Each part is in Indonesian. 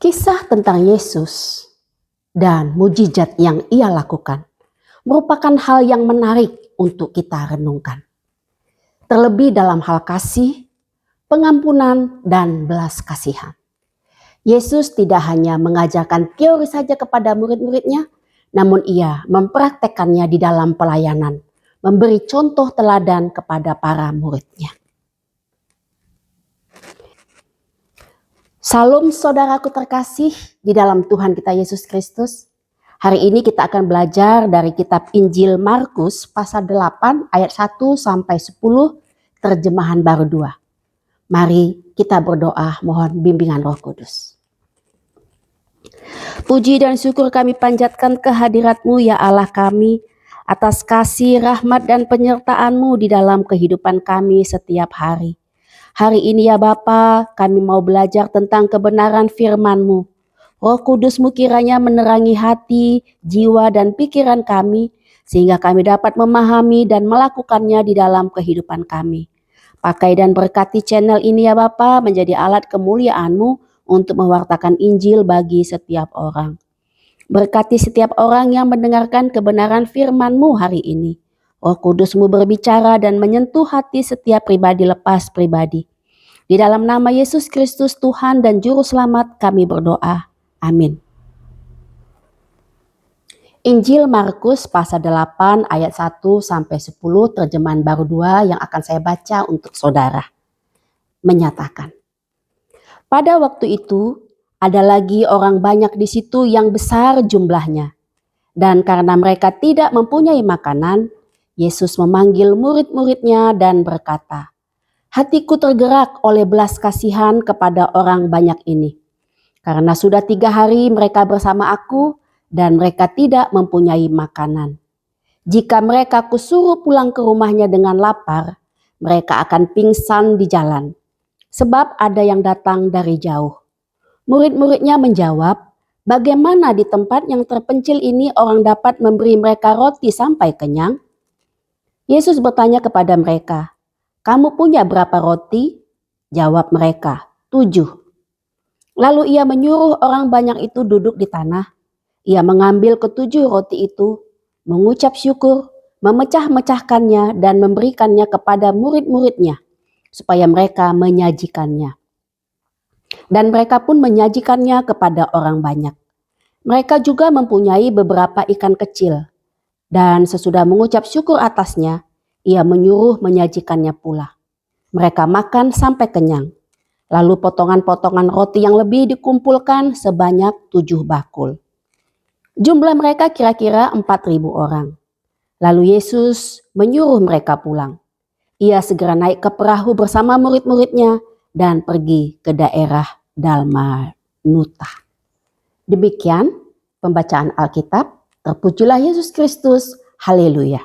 Kisah tentang Yesus dan mujizat yang ia lakukan merupakan hal yang menarik untuk kita renungkan. Terlebih dalam hal kasih, pengampunan, dan belas kasihan. Yesus tidak hanya mengajarkan teori saja kepada murid-muridnya, namun ia mempraktekkannya di dalam pelayanan, memberi contoh teladan kepada para muridnya. Salam saudaraku terkasih di dalam Tuhan kita Yesus Kristus. Hari ini kita akan belajar dari kitab Injil Markus pasal 8 ayat 1 sampai 10 terjemahan baru 2. Mari kita berdoa mohon bimbingan Roh Kudus. Puji dan syukur kami panjatkan kehadirat-Mu ya Allah kami atas kasih, rahmat dan penyertaan-Mu di dalam kehidupan kami setiap hari. Hari ini ya Bapa, kami mau belajar tentang kebenaran firman-Mu. Roh Kudus-Mu kiranya menerangi hati, jiwa dan pikiran kami, sehingga kami dapat memahami dan melakukannya di dalam kehidupan kami. Pakai dan berkati channel ini ya Bapa, menjadi alat kemuliaan-Mu untuk mewartakan Injil bagi setiap orang. Berkati setiap orang yang mendengarkan kebenaran firman-Mu hari ini. Roh Kudus-Mu berbicara dan menyentuh hati setiap pribadi lepas pribadi. Di dalam nama Yesus Kristus Tuhan dan Juru Selamat kami berdoa. Amin. Injil Markus pasal 8 ayat 1 sampai 10 terjemahan baru 2 yang akan saya baca untuk saudara. Menyatakan. Pada waktu itu ada lagi orang banyak di situ yang besar jumlahnya. Dan karena mereka tidak mempunyai makanan, Yesus memanggil murid-muridnya dan berkata, "Hatiku tergerak oleh belas kasihan kepada orang banyak ini. Karena sudah 3 hari mereka bersama aku dan mereka tidak mempunyai makanan. Jika mereka kusuruh pulang ke rumahnya dengan lapar, mereka akan pingsan di jalan. Sebab ada yang datang dari jauh." Murid-muridnya menjawab, "Bagaimana di tempat yang terpencil ini orang dapat memberi mereka roti sampai kenyang?" Yesus bertanya kepada mereka, "Kamu punya berapa roti?" Jawab mereka, 7. Lalu ia menyuruh orang banyak itu duduk di tanah. Ia mengambil ke-7 roti itu, mengucap syukur, memecah-mecahkannya dan memberikannya kepada murid-muridnya, supaya mereka menyajikannya. Dan mereka pun menyajikannya kepada orang banyak. Mereka juga mempunyai beberapa ikan kecil. Dan sesudah mengucap syukur atasnya, ia menyuruh menyajikannya pula. Mereka makan sampai kenyang. Lalu potongan-potongan roti yang lebih dikumpulkan sebanyak 7 bakul. Jumlah mereka kira-kira 4.000 orang. Lalu Yesus menyuruh mereka pulang. Ia segera naik ke perahu bersama murid-muridnya dan pergi ke daerah Dalmanuta. Demikian pembacaan Alkitab. Terpujilah Yesus Kristus. Haleluya.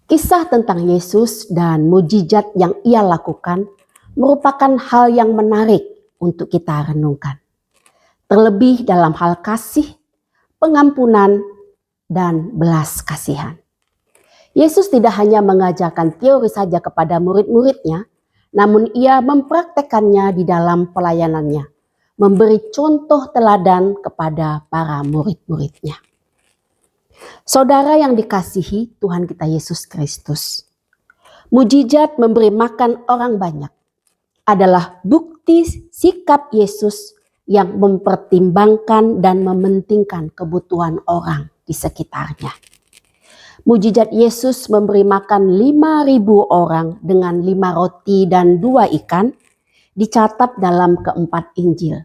Kisah tentang Yesus dan mujizat yang ia lakukan merupakan hal yang menarik untuk kita renungkan. Terlebih dalam hal kasih, pengampunan, dan belas kasihan. Yesus tidak hanya mengajarkan teori saja kepada murid-muridnya, namun ia mempraktekannya di dalam pelayanannya, memberi contoh teladan kepada para murid-muridnya. Saudara yang dikasihi Tuhan kita Yesus Kristus, mujizat memberi makan orang banyak adalah bukti sikap Yesus yang mempertimbangkan dan mementingkan kebutuhan orang di sekitarnya. Mujizat Yesus memberi makan 5.000 orang dengan 5 roti dan 2 ikan dicatat dalam keempat Injil,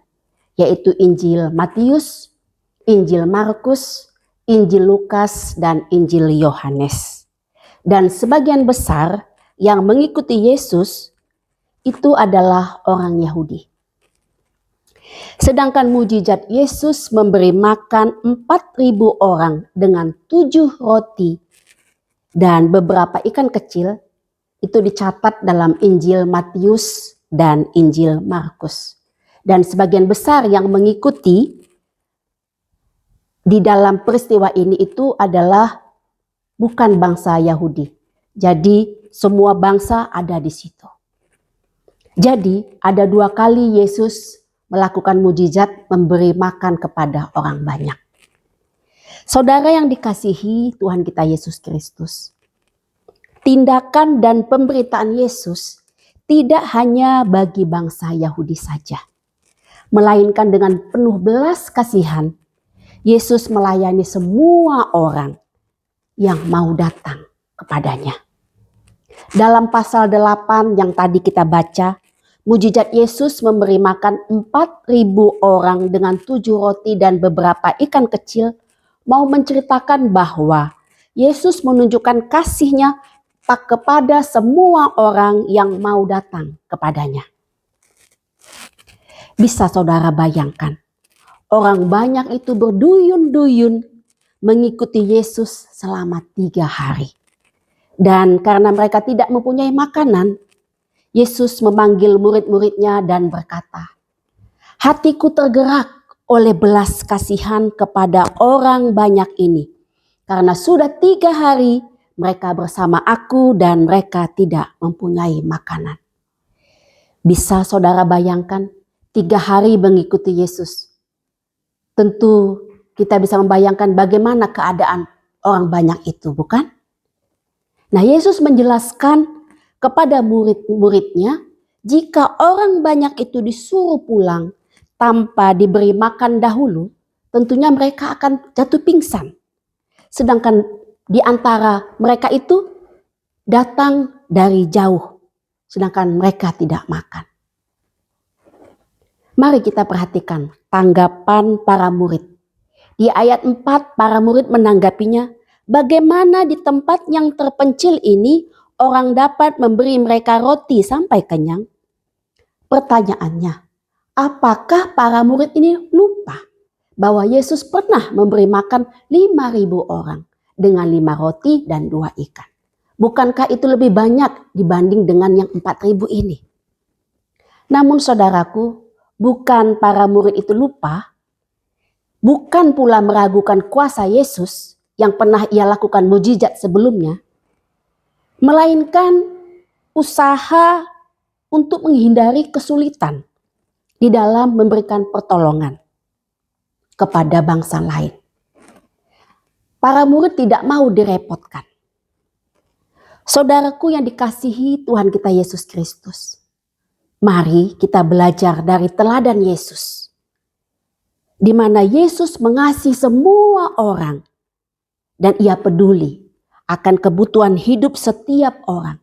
yaitu Injil Matius, Injil Markus, Injil Lukas, dan Injil Yohanes. Dan sebagian besar yang mengikuti Yesus itu adalah orang Yahudi. Sedangkan mujizat Yesus memberi makan 4.000 orang dengan 7 roti dan beberapa ikan kecil itu dicatat dalam Injil Matius dan Injil Markus. Dan sebagian besar yang mengikuti di dalam peristiwa ini itu adalah bukan bangsa Yahudi. Jadi semua bangsa ada di situ. Jadi ada 2 kali Yesus melakukan mujizat memberi makan kepada orang banyak. Saudara yang dikasihi Tuhan kita Yesus Kristus, tindakan dan pemberitaan Yesus tidak hanya bagi bangsa Yahudi saja, melainkan dengan penuh belas kasihan, Yesus melayani semua orang yang mau datang kepadanya. Dalam pasal 8 yang tadi kita baca, mujizat Yesus memberi makan 4.000 orang dengan 7 roti dan beberapa ikan kecil, mau menceritakan bahwa Yesus menunjukkan kasih-Nya kepada semua orang yang mau datang kepadanya. Bisa saudara bayangkan, orang banyak itu berduyun-duyun mengikuti Yesus selama 3 hari. Dan karena mereka tidak mempunyai makanan, Yesus memanggil murid-muridnya dan berkata, "Hatiku tergerak oleh belas kasihan kepada orang banyak ini, karena sudah 3 hari mereka bersama aku dan mereka tidak mempunyai makanan." Bisa saudara bayangkan 3 hari mengikuti Yesus. Tentu kita bisa membayangkan bagaimana keadaan orang banyak itu, bukan? Nah, Yesus menjelaskan kepada murid-muridnya, jika orang banyak itu disuruh pulang tanpa diberi makan dahulu, tentunya mereka akan jatuh pingsan. Sedangkan di antara mereka itu datang dari jauh, sedangkan mereka tidak makan. Mari kita perhatikan tanggapan para murid. Di ayat 4 para murid menanggapinya, bagaimana di tempat yang terpencil ini orang dapat memberi mereka roti sampai kenyang? Pertanyaannya, apakah para murid ini lupa bahwa Yesus pernah memberi makan 5.000 orang dengan 5 roti dan 2 ikan? Bukankah itu lebih banyak dibanding dengan yang 4.000 ini? Namun saudaraku, bukan para murid itu lupa, bukan pula meragukan kuasa Yesus yang pernah ia lakukan mujizat sebelumnya, melainkan usaha untuk menghindari kesulitan di dalam memberikan pertolongan kepada bangsa lain. Para murid tidak mau direpotkan. Saudaraku yang dikasihi Tuhan kita Yesus Kristus, mari kita belajar dari teladan Yesus, di mana Yesus mengasihi semua orang dan ia peduli akan kebutuhan hidup setiap orang.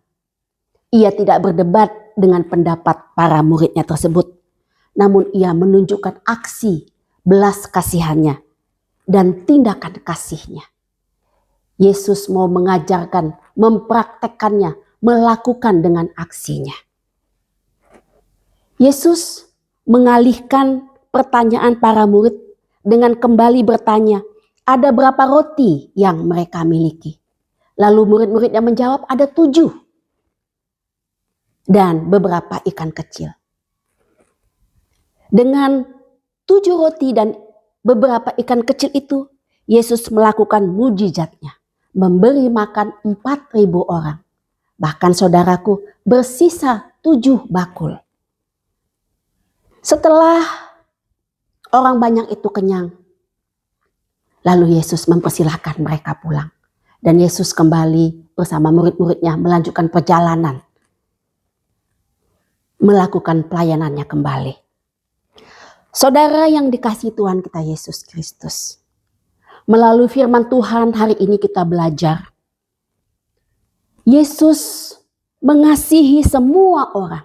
Ia tidak berdebat dengan pendapat para muridnya tersebut, namun ia menunjukkan aksi belas kasihannya dan tindakan kasihnya. Yesus mau mengajarkan, mempraktekkannya, melakukan dengan aksinya. Yesus mengalihkan pertanyaan para murid dengan kembali bertanya, ada berapa roti yang mereka miliki? Lalu murid-muridnya menjawab, ada 7. Dan beberapa ikan kecil. Dengan 7 roti dan beberapa ikan kecil itu, Yesus melakukan mujizatnya, memberi makan 4.000 orang. Bahkan saudaraku, bersisa 7 bakul. Setelah orang banyak itu kenyang, lalu Yesus mempersilahkan mereka pulang. Dan Yesus kembali bersama murid-muridnya melanjutkan perjalanan, melakukan pelayanannya kembali. Saudara yang dikasihi Tuhan kita Yesus Kristus, melalui firman Tuhan hari ini kita belajar, Yesus mengasihi semua orang.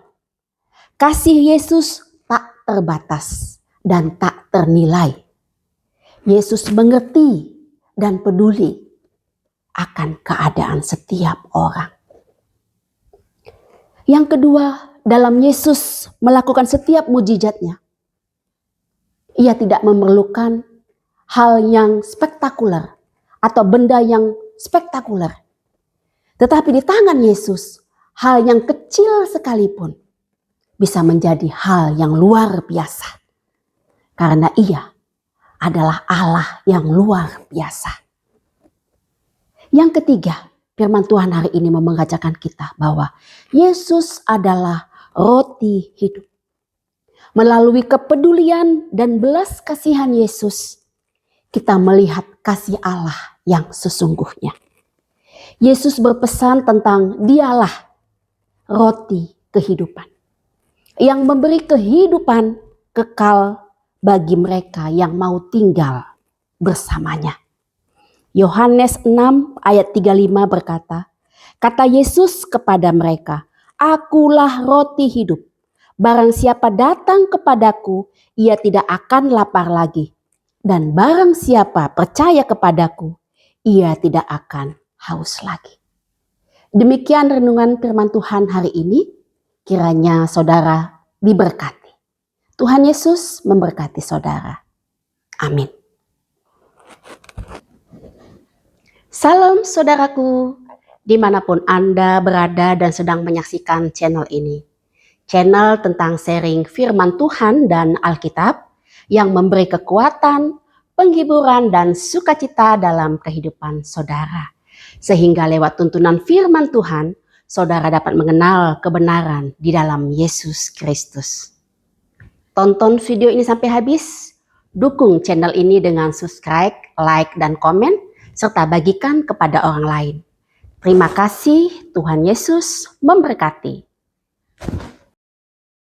Kasih Yesus tak terbatas dan tak ternilai. Yesus mengerti dan peduli akan keadaan setiap orang. Yang kedua, dalam Yesus melakukan setiap mujizatnya, ia tidak memerlukan hal yang spektakuler atau benda yang spektakuler. Tetapi di tangan Yesus, hal yang kecil sekalipun bisa menjadi hal yang luar biasa. Karena ia adalah Allah yang luar biasa. Yang ketiga, firman Tuhan hari ini mengajarkan kita bahwa Yesus adalah roti hidup. Melalui kepedulian dan belas kasihan Yesus, kita melihat kasih Allah yang sesungguhnya. Yesus berpesan tentang Dialah roti kehidupan, yang memberi kehidupan kekal bagi mereka yang mau tinggal bersamanya. Yohanes 6 ayat 35 berkata, kata Yesus kepada mereka, "Akulah roti hidup. Barang siapa datang kepadaku, ia tidak akan lapar lagi. Dan barang siapa percaya kepadaku, ia tidak akan haus lagi." Demikian renungan firman Tuhan hari ini. Kiranya saudara diberkati. Tuhan Yesus memberkati saudara. Amin. Salam saudaraku, dimanapun Anda berada dan sedang menyaksikan channel ini. Channel tentang sharing firman Tuhan dan Alkitab yang memberi kekuatan, penghiburan, dan sukacita dalam kehidupan saudara. Sehingga lewat tuntunan firman Tuhan, saudara dapat mengenal kebenaran di dalam Yesus Kristus. Tonton video ini sampai habis, dukung channel ini dengan subscribe, like, dan komen, serta bagikan kepada orang lain. Terima kasih, Tuhan Yesus memberkati.